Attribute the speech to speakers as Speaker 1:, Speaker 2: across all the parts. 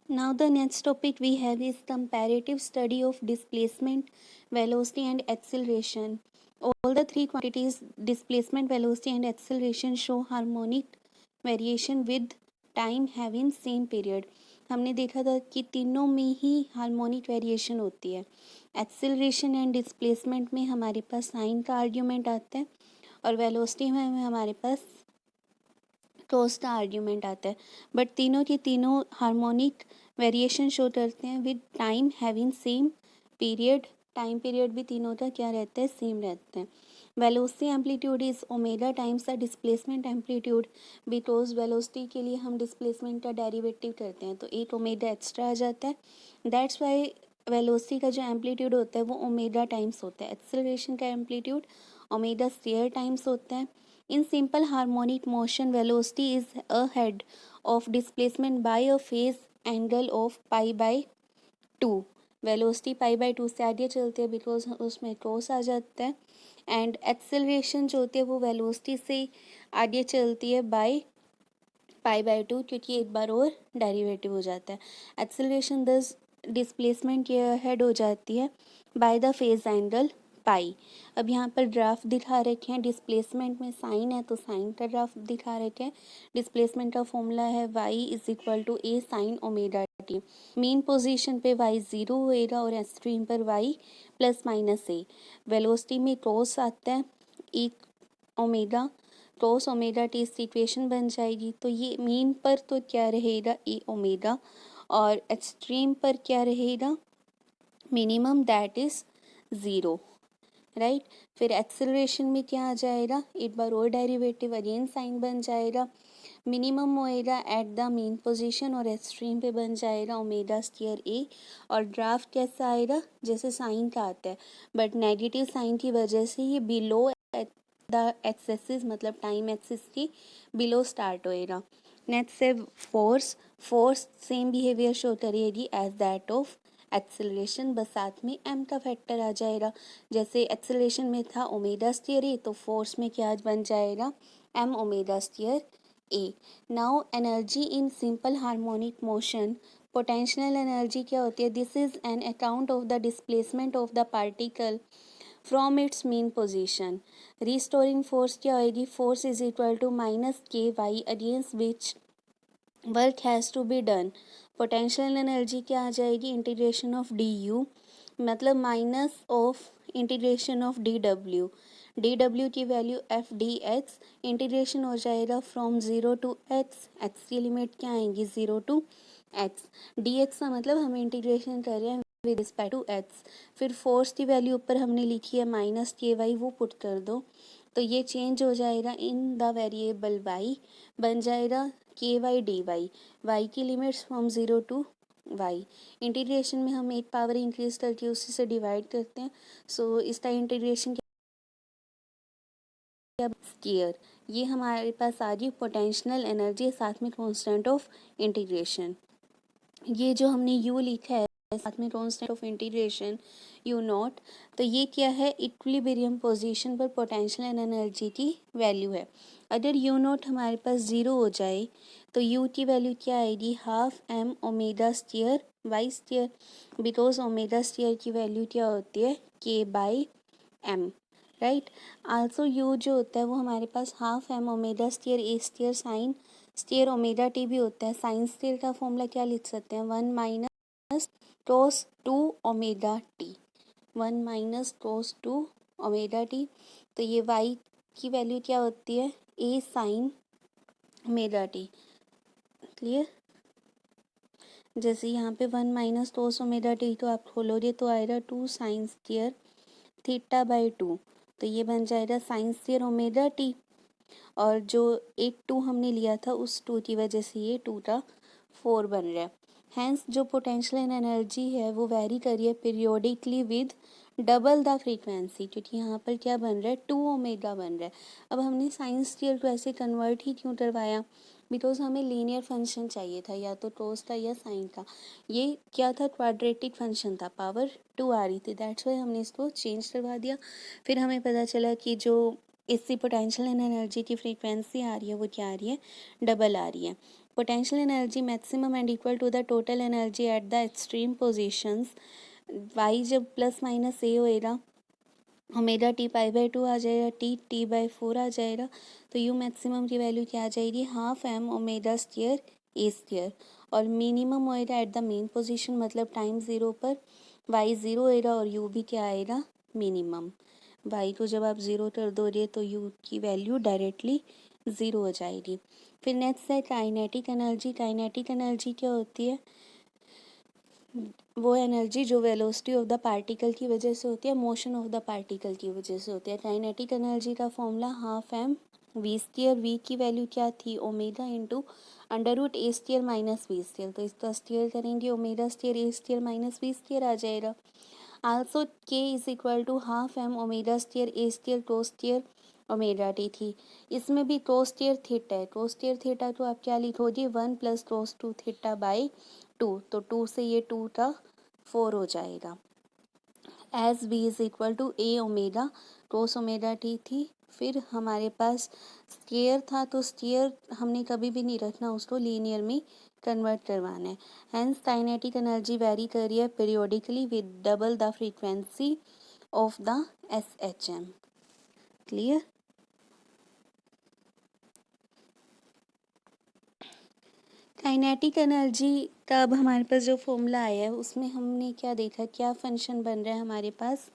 Speaker 1: Now the next topic we have is comparative study of displacement, velocity and acceleration. All the three quantities displacement, velocity and acceleration show harmonic variation with time having same period. हमने देखा था कि तीनों में ही harmonic variation होती है. Acceleration and displacement में हमारे पास साइन का आर्ग्यूमेंट आता है और वेलोसिटी में हमारे पास टॉस का आर्ग्यूमेंट आता है. बट तीनों की तीनों हार्मोनिक वेरिएशन शो करते हैं with time having same period. Time period भी तीनों का क्या रहता है, सेम रहते हैं. Velocity amplitude is omega times the displacement amplitude. Because velocity के लिए हम डिस्प्लेसमेंट का डेरिवेटिव करते हैं तो एक ओमेगा एक्स्ट्रा आ जाता है. दैट्स वाई वेलोसिटी का जो एम्पलीट्यूड होता है वो ओमेगा टाइम्स होता है. एक्सेलरेशन का एम्पलीट्यूड ओमेगा स्क्वायर टाइम्स होता है. In simple harmonic motion, velocity is ahead of displacement by a phase angle of pi by 2. Velocity pi by 2 से आगे चलती है बिकॉज उसमें क्रॉस आ जाता है. एंड एक्सेलरेशन जो होती है वो वेलोसिटी से आगे चलती है बाय पाई बाई 2 क्योंकि एक बार और डेरिवेटिव हो जाता है. एक्सेलरेशन दस डिस्प्लेसमेंट ये हेड हो जाती है by the phase angle pi. अब यहाँ पर ग्राफ दिखा रखे हैं. डिस्प्लेसमेंट में साइन है तो साइन का ग्राफ दिखा रखे हैं. डिस्प्लेसमेंट का फॉर्मूला है y is equal to a sine omega t. Mean position पे y 0 होएगा और एक्सट्रीम पर y plus minus a. Velocity में क्रॉस आता है एक ओमेगा, कॉस ओमेगा टी इस इक्वेशन बन जाएगी. तो ये मीन पर तो क्या रहेगा, ए ओमेगा, और एक्सट्रीम पर क्या रहेगा, मिनिमम, दैट इज 0. राइट. फिर एक्सेलरेशन में क्या आ जाएगा, एक बार और डेरिवेटिव अगेन साइन बन जाएगा. मिनिमम होएगा एट द मेन पोजीशन और एक्सट्रीम पे बन जाएगा ओमेगा स्क्वायर ए. और ग्राफ कैसा आएगा, जैसे साइन का आता है बट नेगेटिव साइन की वजह से ये बिलो द एक्सेसिस मतलब टाइम एक्सिस की बिलो स्टार्ट होएगा. नेक्स्ट से force. Force same behaviour show करेगी एज दैट ऑफ एक्सेलरेशन, बस साथ में एम का फैक्टर आ जाएगा. जैसे एक्सेलरेशन में था ओमेगा स्क्वायर ए तो फोर्स में क्या बन जाएगा, M omega square A. Now energy in simple harmonic motion. Potential energy क्या होती है, this is an account of the displacement of the particle from its mean position. Restoring force क्या होएगी, force is equal to minus K Y against which work has to be done. Potential energy क्या आ जाएगी, integration of D U मतलब minus of integration of D W. D W की value F D x, integration हो जाएगा from 0 to x. X की limit क्या आएंगी, 0 टू एक्स. डी एक्स का मतलब हम इंटीग्रेशन कर रहे हैं विद रिस्पेक्ट टू एक्स. फिर फोर्स की वैल्यू ऊपर हमने लिखी है माइनस के वाई, वो पुट कर दो तो ये चेंज हो जाएगा इन द वेरिएबल वाई, बन जाएगा के वाई डी वाई. वाई की limits from 0 to y. Integration में हम एक पावर इंक्रीज करके उसी से डिवाइड करते हैं. सो इसका इंटीग्रेशन क्या, स्क्वायर. ये हमारे पास आ गई पोटेंशियल एनर्जी साथ में कांस्टेंट ऑफ इंटीग्रेशन. ये जो हमने यू लिखा है साथ में constant of integration you not, तो ये क्या है, इक्विलिब्रियम पोजीशन पर पोटेंशियल एनर्जी की वैल्यू है. अगर यू नॉट हमारे पास 0 हो जाए तो यू की वैल्यू क्या आएगी, half M omega square Y square. Because omega square की वैल्यू क्या होती है, K by M. Right. Also U जो होता है वो हमारे पास हाफ एम ओमेगा स्क्वायर ए square sine square omega T भी होता है. साइन स्क्वायर का फॉर्मूला क्या लिख सकते हैं, 1 minus cos 2 omega T. 1 minus cos 2 omega T. तो ये y की वैल्यू क्या होती है, a sign omega T. Clear. जैसे यहाँ पे 1 माइनस cos ओमेगा टी तो आप खोलोगे तो आएगा 2 साइन स्क्वायर थीटा बाई 2. तो ये बन जाएगा साइन स्क्वायर ओमेगा टी. और जो एक 2 हमने लिया था उस 2 की वजह से ये 2 का 4 बन रहा है. हैंस जो पोटेंशियल एनर्जी है वो वेरी कर रही है periodically with double the frequency, क्योंकि यहाँ पर क्या बन रहा है, 2 ओमेगा बन रहा है. अब हमने साइंस स्क्वायर को ऐसे कन्वर्ट ही क्यों करवाया, बिकॉज हमें लीनियर फंक्शन चाहिए था, या तो कोस का या साइन का. ये क्या था, क्वाड्रेटिक फंक्शन था, पावर 2 आ रही थी, दैट्स वाई हमने इसको चेंज करवा दिया. फिर हमें पता चला कि जो इससे पोटेंशियल एनर्जी की फ्रीक्वेंसी आ रही है वो क्या आ रही है, डबल आ रही है. potential energy maximum and equal to the total energy at the extreme positions. y जब प्लस माइनस ए होएगा ओमेगा टी पाई बाई 2 आ जाएगा, टी बाई 4 आ जाएगा, तो यू मैक्सिमम की वैल्यू क्या आ जाएगी, हाफ एम ओमेगा स्क्वायर ए स्क्वायर, और मिनिमम होएगा एट द मेन पोजीशन मतलब टाइम ज़ीरो पर, वाई ज़ीरो होएगा और यू भी क्या आएगा, मिनिमम। वाई को जब आप ज़ीरो कर दोगे तो यू की वैल्यू डायरेक्टली ज़ीरो हो जाएगी। फिर नेक्स्ट है काइनेटिक एनर्जी। काइनेटिक एनर्जी क्या होती है, वो एनर्जी जो वेलोसिटी ऑफ द पार्टिकल की वजह से होती है, मोशन ऑफ द पार्टिकल की वजह से होती है। काइनेटिक एनर्जी का formula half M V square, V की वैल्यू क्या थी, omega into under root A square minus V square, तो इसका स्क्वायर करेंगे ओमेगा स्क्वायर ए स्क्वायर माइनस वी स्क्वायर आ जाएगा। Also K is equal to half M omega square A square cos square omega T थी। इसमें भी cos square theta है, cos square theta तो आप क्या लिखोगे, 1 प्लस कोस 2 थीटा बाई 2, तो 2 से ये 2 का 4 हो जाएगा। As b is equal to A omega cos omega T थी। फिर हमारे पास स्क्वायर था, तो स्क्वायर हमने कभी भी नहीं रखना, उसको लीनियर में कन्वर्ट करवाना है। हेंस काइनेटिक एनर्जी वेरी कर रही है periodically with double the frequency of the SHM। Clear. Kinetic energy का अब हमारे पास जो फॉर्मूला आया है उसमें हमने क्या देखा, क्या फंक्शन बन रहा है हमारे पास,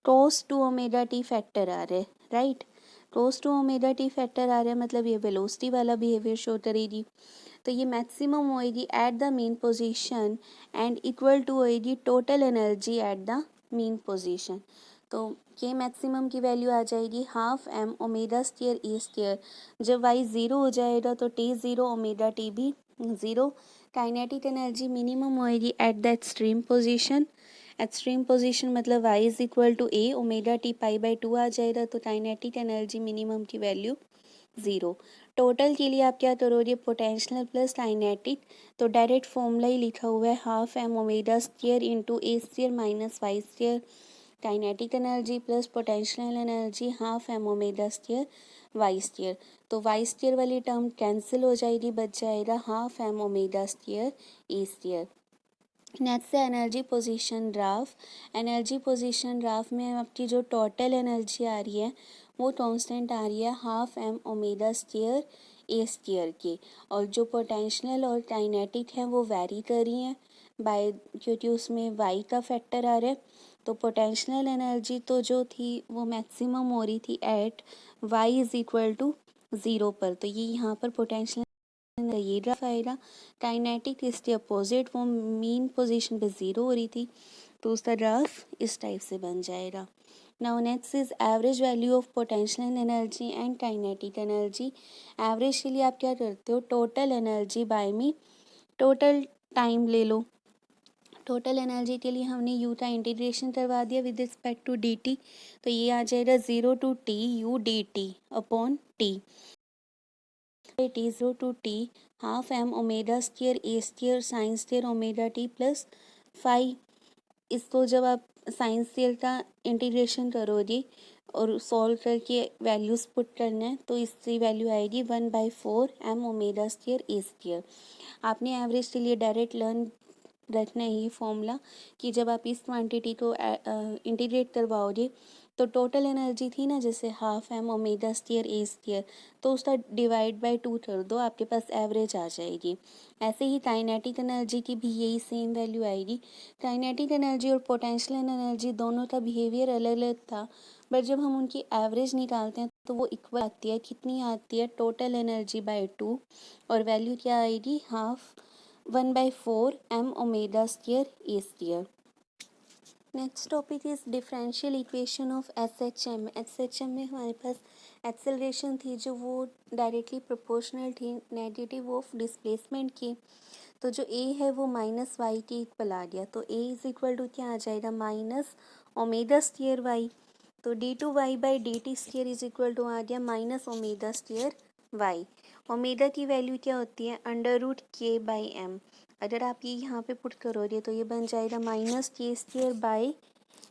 Speaker 1: cos 2 ओमेगा टी फैक्टर आ रहा है, right. cos 2 omega T factor आ रहा है मतलब ये वेलोसिटी वाला बिहेवियर शो करेगी, तो ये मैक्सिमम होएगी at the mean position and equal to होएगी total energy at the mean position. तो ये मैक्सिमम की वैल्यू आ जाएगी हाफ एम ओमेगा स्क्वायर ए स्क्वायर। जब वाई ज़ीरो हो जाएगा तो टी ज़ीरो ओमेगा टी भी ज़ीरो। काइनेटिक एनर्जी मिनिमम होएगी at the extreme position, extreme position मतलब y is equal to A omega T pi by 2 आ जाएगा, तो काइनेटिक एनर्जी मिनिमम की वैल्यू ज़ीरो। टोटल के लिए आप क्या करोगे, पोटेंशियल प्लस काइनेटिक, तो डायरेक्ट फॉर्मूला ही लिखा हुआ है half M omega square into A square minus Y square. Kinetic energy plus potential energy half M omega square Y square, तो वाई स्क्वायर वाली टर्म कैंसिल हो जाएगी, बच जाएगा हाफ एम ओमेगा स्क्वायर ए स्क्वायर। नेक्स्ट है energy position graph. Energy position graph में आपकी जो टोटल एनर्जी आ रही है वो कांस्टेंट आ रही है हाफ एम ओमेगा स्क्वायर ए स्क्वायर की, और जो पोटेंशियल और काइनेटिक है वो वेरी कर रही हैं बाय, क्योंकि उसमें वाई का फैक्टर आ रहा है। तो पोटेंशियल एनर्जी तो जो थी वो मैक्सिमम हो रही थी at y is equal to zero पर, तो ये यहाँ पर पोटेंशियल ये ग्राफ आएगा। काइनेटिक इसके अपोजिट, वो मीन पोजीशन पे ज़ीरो हो रही थी, तो उसका ग्राफ इस टाइप से बन जाएगा। Now next is average value of potential energy and kinetic energy. Average के लिए आप क्या करते हो, टोटल एनर्जी बाय में टोटल टाइम ले लो। टोटल एनर्जी के लिए हमने यू का इंटीग्रेशन करवा दिया with respect to d t, तो ये आ जाएगा 0 to t u d t upon t, t 0 to t half M omega square A square sine square omega t plus 5। इसको जब आप साइन स्क्वायर का इंटीग्रेशन करोगे और सॉल्व करके वैल्यूज़ पुट करना है, तो इसकी वैल्यू आएगी 1/4 एम ओमेगा स्क्वायर ए स्क्वायर। आपने एवरेज के लिए डायरेक्ट लर्न रखना है ये फॉर्मूला कि जब आप इस क्वांटिटी को इंटीग्रेट करवाओगे तो टोटल एनर्जी थी ना जैसे हाफ एम ओमेगा स्क्वायर ए स्क्वायर, तो उसका डिवाइड बाय 2 कर दो, आपके पास एवरेज आ जाएगी। ऐसे ही काइनेटिक एनर्जी की भी यही सेम वैल्यू आएगी। काइनेटिक एनर्जी और पोटेंशियल एनर्जी दोनों का बिहेवियर अलग अलग था, बट जब हम उनकी एवरेज निकालते हैं तो वो इक्वल आती है। कितनी आती है, टोटल एनर्जी बाय 2, और वैल्यू क्या आएगी, half 1/4 m omega square A square. Next topic is differential equation of SHM। SHM में हमारे पास एक्सेलरेशन थी जो वो डायरेक्टली प्रोपोर्शनल थी नेगेटिव ऑफ डिस्प्लेसमेंट की, तो जो ए है वो माइनस वाई की इक्वल आ गया, तो ए इज इक्वल टू क्या आ जाएगा, माइनस ओमेगा स्क्वायर वाई, तो d2y/dt square is equal to आ गया minus omega square Y. Omega की वैल्यू क्या होती है, √k/m। अगर आप ये यहाँ पे पुट करोगे तो ये बन जाएगा -k²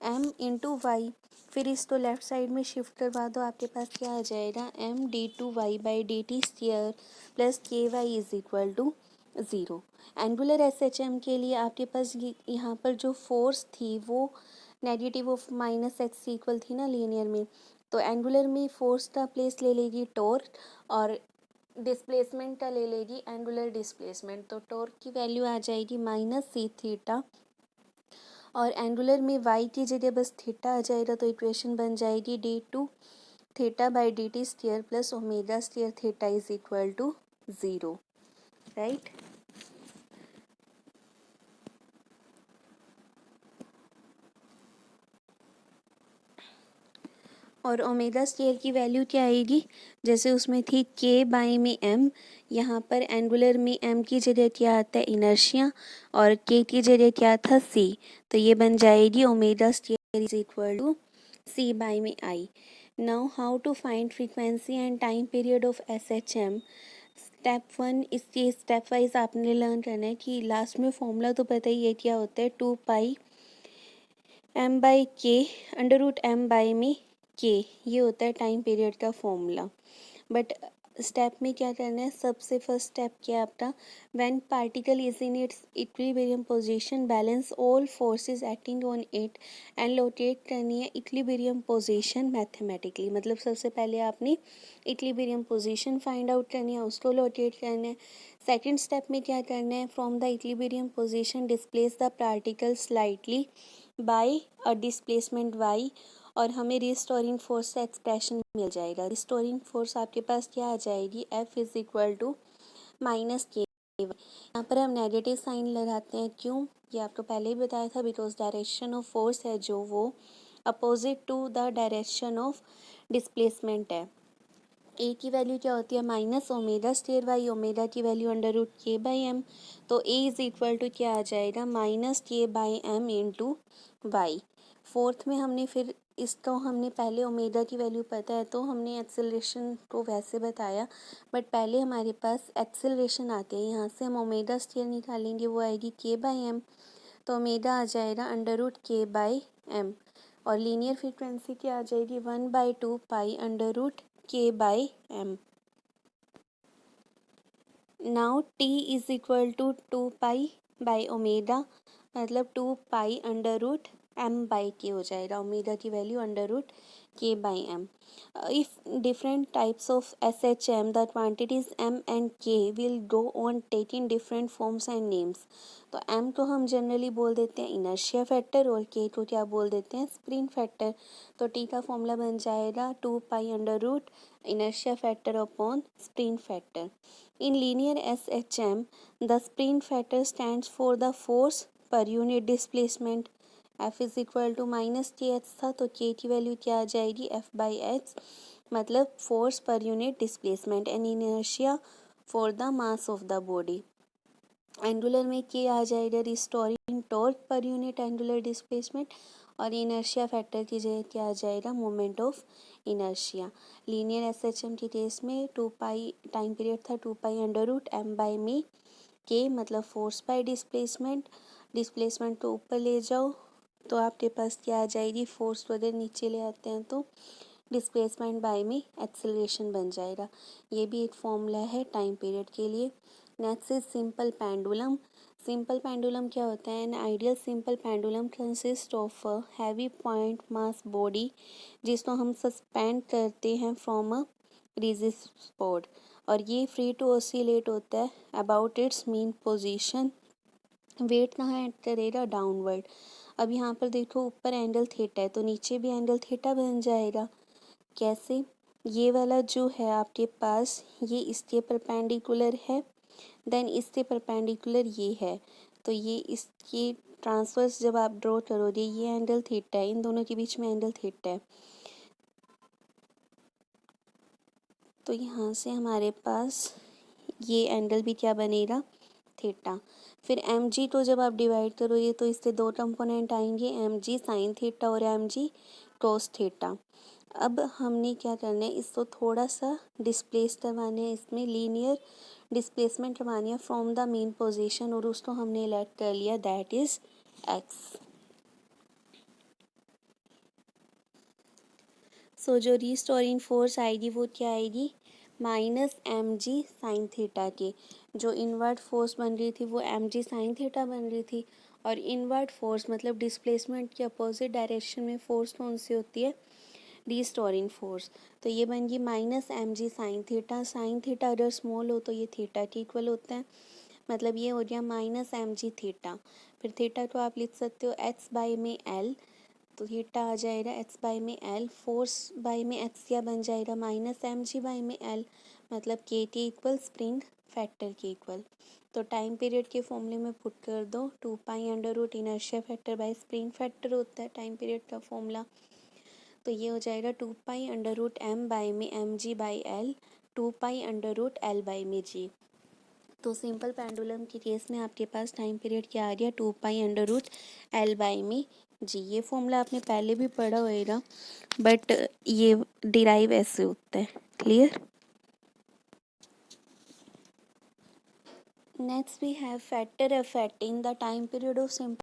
Speaker 1: m इंटू वाई, फिर इसको लेफ्ट साइड में शिफ्ट करवा दो, आपके पास क्या आ जाएगा m d2y/dt square plus ky is equal to 0। Angular SHM के लिए आपके पास यहाँ पर जो फोर्स थी वो नेगेटिव ऑफ -x इक्वल थी ना लीनियर में, तो एंगुलर में फोर्स का प्लेस ले लेगी टॉर्क और डिस्प्लेसमेंट का ले लेगी एंगुलर डिस्प्लेसमेंट। तो टॉर्क की वैल्यू आ जाएगी -c थीटा और एंगुलर में y की जगह बस थीटा आ जाएगा, तो इक्वेशन बन जाएगी d2 θ/dt square plus omega square theta is equal to 0, right. और ओमेगा स्क्वायर की वैल्यू क्या आएगी, जैसे उसमें थी k बाई में m, यहाँ पर एंगुलर में m की जगह क्या आता है इनर्शिया और k की जगह क्या था c, तो ये बन जाएगी omega square is equal to c by में i। Now how to find frequency and time period of SHM। Step 1, इसके स्टेप वाइज आपने लर्न करना है कि लास्ट में फॉर्मूला तो पता ही है क्या होता है, 2 पाई m/k √m/k, ये होता है टाइम पीरियड का फॉर्मूला। बट स्टेप में क्या करना है, सबसे फर्स्ट स्टेप क्या है आपका, when particle is in its equilibrium position balance all forces acting on it and locate करनी है इक्विलिब्रियम पोजीशन मैथमेटिकली। मतलब सबसे पहले आपने इक्विलिब्रियम पोजीशन फाइंड आउट करनी है, उसको लोकेट करना है। सेकेंड स्टेप में क्या करना है, from the equilibrium position displace the particle slightly by a displacement y और हमें रिस्टोरिंग फोर्स का एक्सप्रेशन मिल जाएगा। रिस्टोरिंग फोर्स आपके पास क्या आ जाएगी, F is equal to -k। यहाँ पर हम नेगेटिव साइन लगाते हैं, क्यों, ये आपको पहले ही बताया था, बिकॉज डायरेक्शन ऑफ फोर्स है जो वो opposite to the direction of displacement है। ए की वैल्यू क्या होती है -ओमेगा स्क्वायर वाई, ओमेगा की वैल्यू √k/m, तो ए इज इक्वल टू क्या आ जाएगा -k/m इंटू वाई। फोर्थ में हमने फिर इसको हमने पहले ओमेगा की वैल्यू पता है तो हमने एक्सेलरेशन को वैसे बताया, बट पहले हमारे पास एक्सेलरेशन आते हैं, यहाँ से हम ओमेगा स्क्वायर निकालेंगे, वो आएगी k/m, तो ओमेगा आ जाएगा √k/m और लीनियर फ्रीक्वेंसी क्या आ जाएगी 1/2 pi √k/m। Now t is equal to 2 pi by omega, मतलब 2 पाई √m/k हो जाएगा, ओमेगा की वैल्यू √k/m। If different types of SHM the quantities m and k will go on taking different forms and names. तो m को हम generally बोल देते हैं इनर्शिया फैक्टर और k को क्या बोल देते हैं स्प्रिंग फैक्टर। तो t का फॉर्मूला बन जाएगा 2 पाई √ inertia factor upon spring factor. In linear SHM, the spring factor stands for the force per unit displacement. F is equal to -kh था, तो k की वैल्यू क्या आ जाएगी F/h, मतलब force per unit displacement and inertia for the mass of the body. Angular में k आ जाएगा restoring torque per unit angular displacement और इनर्शिया फैक्टर की जगह क्या आ जाएगा moment of inertia. Linear SHM के केस में 2 पाई टाइम पीरियड था, 2 पाई √m/m k, मतलब फोर्स बाय डिस्प्लेसमेंट। डिस्प्लेसमेंट को ऊपर ले जाओ तो आपके पास क्या आ जाएगी, फोर्स वगैरह नीचे ले आते हैं तो डिस्प्लेसमेंट बाय में एक्सेलरेशन बन जाएगा। ये भी एक फॉर्मूला है टाइम पीरियड के लिए। Next is simple pendulum. Simple pendulum क्या होता है, an ideal simple pendulum consist of a heavy point mass body जिसको हम सस्पेंड करते हैं फ्रॉम अ रिजिड स्पॉट और ये फ्री टू ऑसिलेट होता है about its mean position. Weight कहाँ ऐड करेगा, डाउनवर्ड। अब यहाँ पर देखो ऊपर एंगल थीटा है तो नीचे भी एंगल थीटा बन जाएगा। कैसे, ये वाला जो है आपके पास ये इसके परपेंडिकुलर है, देन इसके परपेंडिकुलर ये है, तो ये इसकी ट्रांसवर्स जब आप ड्रॉ करोगे ये एंगल थीटा है, इन दोनों के बीच में एंगल थीटा है, तो यहाँ से हमारे पास ये एंगल भी क्या बनेगा थीटा। फिर mg को जब आप डिवाइड करोगे तो इससे दो कंपोनेंट आएंगे, mg साइन थीटा और mg कोस थीटा। अब हमने क्या करना है, इसको थोड़ा सा डिस्प्लेस करवाना है, इसमें लीनियर डिस्प्लेसमेंट करवानी है फ्रॉम द मेन पोजीशन और उसको हमने इलेक्ट कर लिया दैट इज x। सो जो रीस्टोरिंग फोर्स आएगी वो क्या आएगी, minus m g sine theta के। जो इनवर्ट फोर्स बन रही थी वो एम जी साइन थीटा बन रही थी, और इनवर्ट फोर्स मतलब डिस्प्लेसमेंट के अपोजिट डायरेक्शन में फोर्स कौन सी होती है, रीस्टोरिंग फोर्स। तो ये बन गई minus m g sine theta अगर स्मॉल हो तो ये थीटा के इक्वल होता है, मतलब ये हो गया माइनस एम जी थीटा। फिर थीटा को आप लिख सकते हो एच बाई में एल, तो थीटा आ जाएगा एच बाई में एल, फोर्स बाई में एच क्या बन जाएगा, माइनस एम जी बाई में एल, मतलब के टी इक्वल स्प्रिंग फैक्टर के इक्वल। तो टाइम पीरियड के फॉर्मूले में पुट कर दो, 2 pi under root inertia factor by spring factor होता है टाइम पीरियड का फॉर्मूला। तो ये हो जाएगा 2 pi under root M by में M ji by L, 2 pi under root L by में जी। तो सिंपल पेंडुलम के केस में आपके पास टाइम पीरियड क्या आ गया, 2 pi under root L by में जी। ये फॉर्मूला आपने पहले भी पढ़ा होएगा, बट ये डिराइव ऐसे होता है। Clear. Next we have factor affecting the time period of simple